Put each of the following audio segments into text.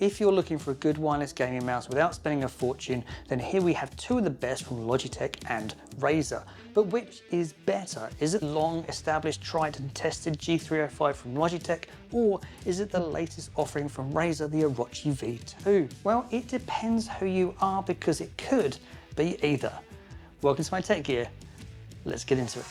if you're looking for a good wireless gaming mouse without spending a fortune, then here we have two of the best from Logitech and Razer. But which is better? Is it long established, tried and tested G305 from Logitech, or is it the latest offering from Razer, the Orochi V2? Well, it depends who you are, because it could be either. Welcome to my tech gear. Let's get into it.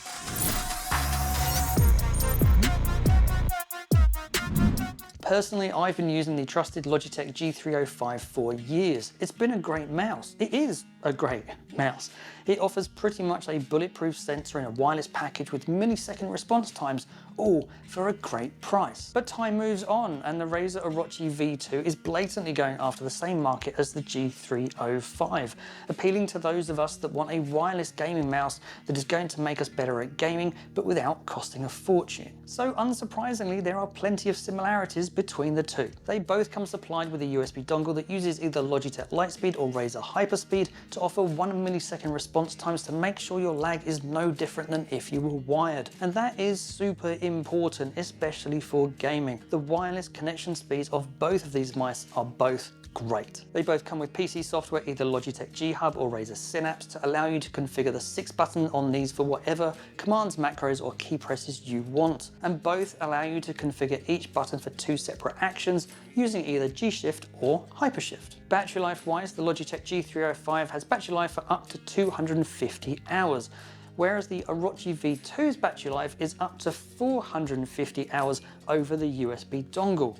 Personally, I've been using the trusted Logitech G305 for years. It's been a great mouse. It is a great mouse. It offers pretty much a bulletproof sensor in a wireless package with millisecond response times, all for a great price. But time moves on, and the Razer Orochi V2 is blatantly going after the same market as the G305, appealing to those of us that want a wireless gaming mouse that is going to make us better at gaming, but without costing a fortune. So unsurprisingly, there are plenty of similarities between the two. They both come supplied with a USB dongle that uses either Logitech Lightspeed or Razer Hyperspeed to offer 1 millisecond response times to make sure your lag is no different than if you were wired. And that is super important, especially for gaming. The wireless connection speeds of both of these mice are both great. They both come with PC software, either Logitech G Hub or Razer Synapse, to allow you to configure the 6 buttons on these for whatever commands, macros or key presses you want. And both allow you to configure each button for 2 separate actions using either G-Shift or Hypershift. Battery life wise, the Logitech G305 has battery life for up to 250 hours. Whereas the Orochi V2's battery life is up to 450 hours over the USB dongle.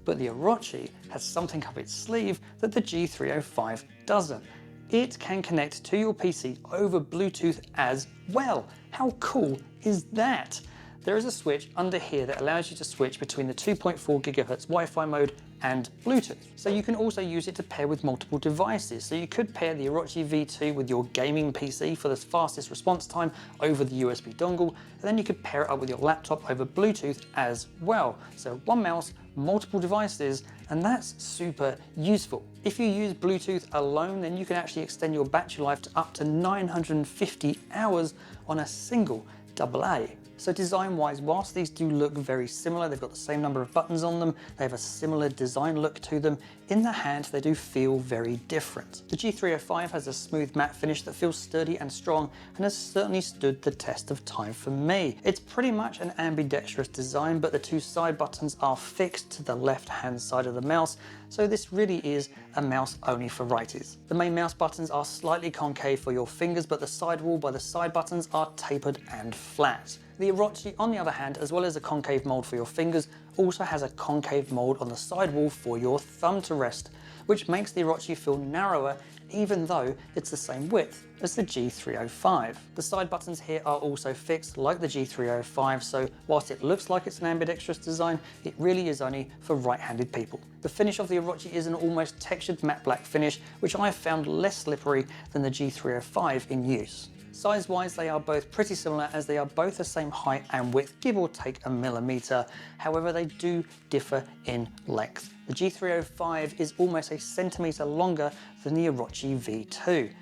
But the Orochi has something up its sleeve that the G305 doesn't. It can connect to your PC over Bluetooth as well. How cool is that? There is a switch under here that allows you to switch between the 2.4 GHz Wi-Fi mode and Bluetooth. So you can also use it to pair with multiple devices. So you could pair the Orochi V2 with your gaming PC for the fastest response time over the USB dongle, and then you could pair it up with your laptop over Bluetooth as well. So one mouse, multiple devices, and that's super useful. If you use Bluetooth alone, then you can actually extend your battery life to up to 950 hours on a single AA. So design-wise, whilst these do look very similar, they've got the same number of buttons on them, they have a similar design look to them, in the hand they do feel very different. The G305 has a smooth matte finish that feels sturdy and strong and has certainly stood the test of time for me. It's pretty much an ambidextrous design, but the 2 side buttons are fixed to the left-hand side of the mouse, so this really is a mouse only for righties. The main mouse buttons are slightly concave for your fingers, but the sidewall by the side buttons are tapered and flat. The Orochi, on the other hand, as well as a concave mold for your fingers, also has a concave mold on the sidewall for your thumb to rest, which makes the Orochi feel narrower even though it's the same width as the G305. The side buttons here are also fixed like the G305, so whilst it looks like it's an ambidextrous design, it really is only for right-handed people. The finish of the Orochi is an almost textured matte black finish, which I have found less slippery than the G305 in use. Size-wise, they are both pretty similar as they are both the same height and width, give or take a millimeter. However, they do differ in length. The G305 is almost a centimeter longer than the Orochi V2.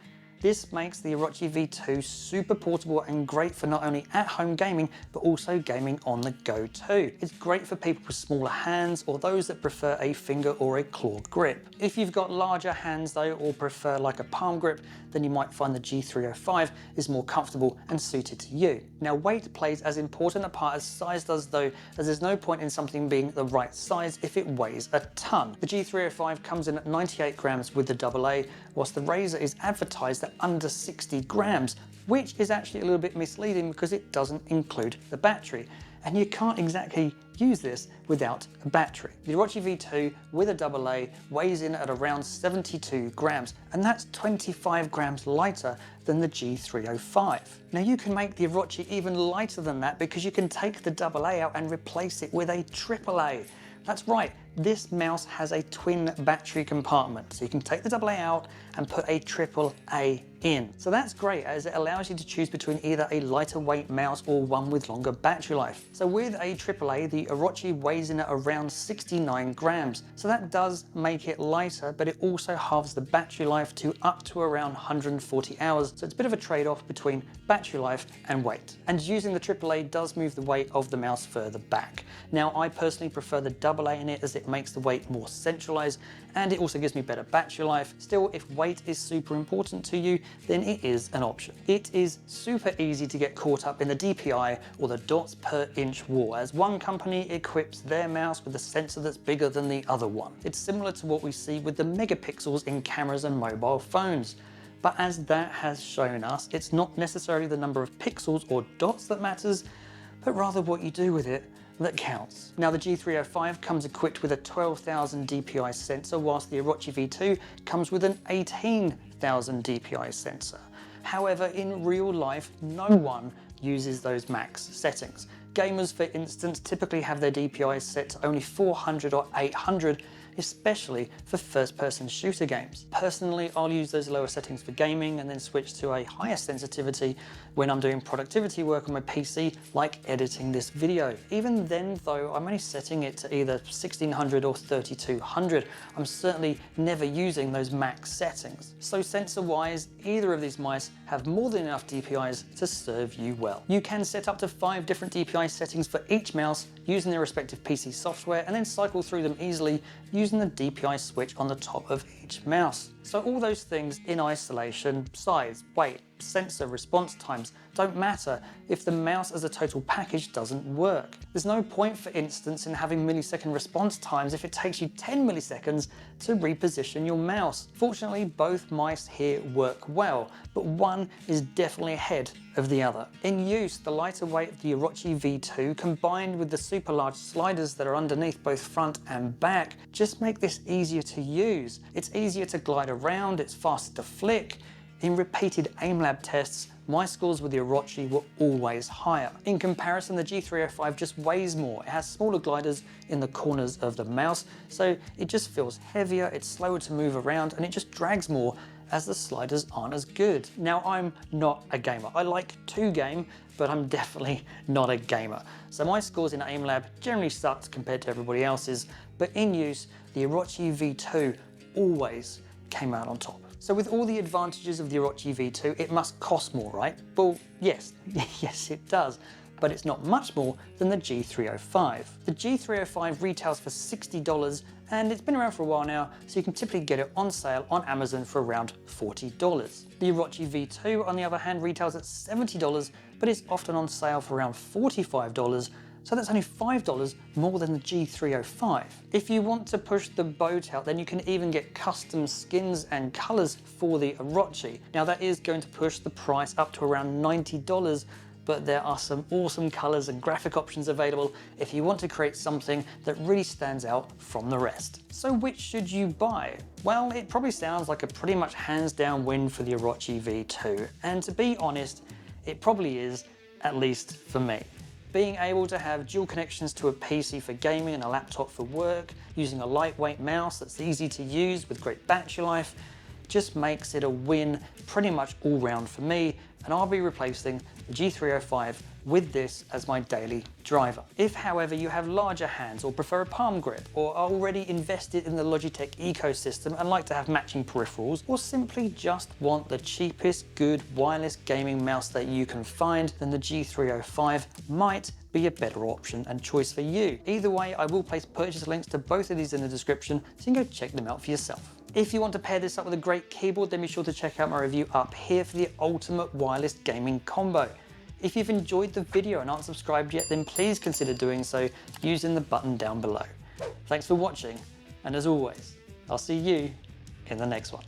This makes the Orochi V2 super portable and great for not only at-home gaming, but also gaming on the go too. It's great for people with smaller hands or those that prefer a finger or a claw grip. If you've got larger hands though, or prefer like a palm grip, then you might find the G305 is more comfortable and suited to you. Now, weight plays as important a part as size does though, as there's no point in something being the right size if it weighs a ton. The G305 comes in at 98 grams with the AA, whilst the Razer is advertised at under 60 grams, which is actually a little bit misleading because it doesn't include the battery. And you can't exactly use this without a battery. The Orochi V2 with a AA weighs in at around 72 grams, and that's 25 grams lighter than the G305. Now you can make the Orochi even lighter than that because you can take the AA out and replace it with a AAA. That's right, this mouse has a twin battery compartment, so you can take the AA out and put a AAA in. So that's great, as it allows you to choose between either a lighter weight mouse or one with longer battery life. So with a AAA, the Orochi weighs in at around 69 grams. So that does make it lighter, but it also halves the battery life to up to around 140 hours. So it's a bit of a trade-off between battery life and weight. And using the AAA does move the weight of the mouse further back. Now, I personally prefer the AA in it as it it makes the weight more centralized, and it also gives me better battery life. Still, if weight is super important to you, then it is an option. It is super easy to get caught up in the DPI or the dots per inch war, as one company equips their mouse with a sensor that's bigger than the other one. It's similar to what we see with the megapixels in cameras and mobile phones. But as that has shown us, it's not necessarily the number of pixels or dots that matters, but rather what you do with it that counts. Now, the G305 comes equipped with a 12,000 DPI sensor, whilst the Orochi V2 comes with an 18,000 DPI sensor. However, in real life, no one uses those max settings. Gamers, for instance, typically have their DPI set to only 400 or 800, especially for first-person shooter games. Personally, I'll use those lower settings for gaming and then switch to a higher sensitivity when I'm doing productivity work on my PC, like editing this video. Even then though, I'm only setting it to either 1600 or 3200. I'm certainly never using those max settings. So sensor-wise, either of these mice have more than enough DPIs to serve you well. You can set up to 5 different DPI settings for each mouse using their respective PC software, and then cycle through them easily using the DPI switch on the top of each mouse. So all those things in isolation, size, weight, sensor, response times, don't matter if the mouse as a total package doesn't work. There's no point, for instance, in having millisecond response times if it takes you 10 milliseconds to reposition your mouse. Fortunately, both mice here work well, but one is definitely ahead of the other. In use, the lighter weight of the Orochi V2 combined with the super large sliders that are underneath both front and back just make this easier to use. It's easier to glide around, it's faster to flick. In repeated AimLab tests, my scores with the Orochi were always higher. In comparison, the G305 just weighs more. It has smaller gliders in the corners of the mouse, so it just feels heavier, it's slower to move around, and it just drags more as the sliders aren't as good. Now, I'm not a gamer. I like to game, but I'm definitely not a gamer. So my scores in AimLab generally sucked compared to everybody else's, but in use, the Orochi V2 always came out on top. So with all the advantages of the Orochi V2, it must cost more, right? Well, yes, yes it does, but it's not much more than the G305. The G305 retails for $60, and it's been around for a while now, so you can typically get it on sale on Amazon for around $40. The Orochi V2, on the other hand, retails at $70, but it's often on sale for around $45, so that's only $5 more than the G305. If you want to push the boat out, then you can even get custom skins and colors for the Orochi. Now that is going to push the price up to around $90, but there are some awesome colors and graphic options available if you want to create something that really stands out from the rest. So which should you buy? Well, it probably sounds like a pretty much hands down win for the Orochi V2, and to be honest, it probably is, at least for me. Being able to have dual connections to a PC for gaming and a laptop for work, using a lightweight mouse that's easy to use with great battery life, just makes it a win pretty much all round for me, and I'll be replacing the G305 with this as my daily driver. If, however, you have larger hands or prefer a palm grip, or are already invested in the Logitech ecosystem and like to have matching peripherals, or simply just want the cheapest good wireless gaming mouse that you can find, then the G305 might be a better option and choice for you. Either way, I will place purchase links to both of these in the description, so you can go check them out for yourself. If you want to pair this up with a great keyboard, then be sure to check out my review up here for the ultimate wireless gaming combo. If you've enjoyed the video and aren't subscribed yet, then please consider doing so using the button down below. Thanks for watching, and as always, I'll see you in the next one.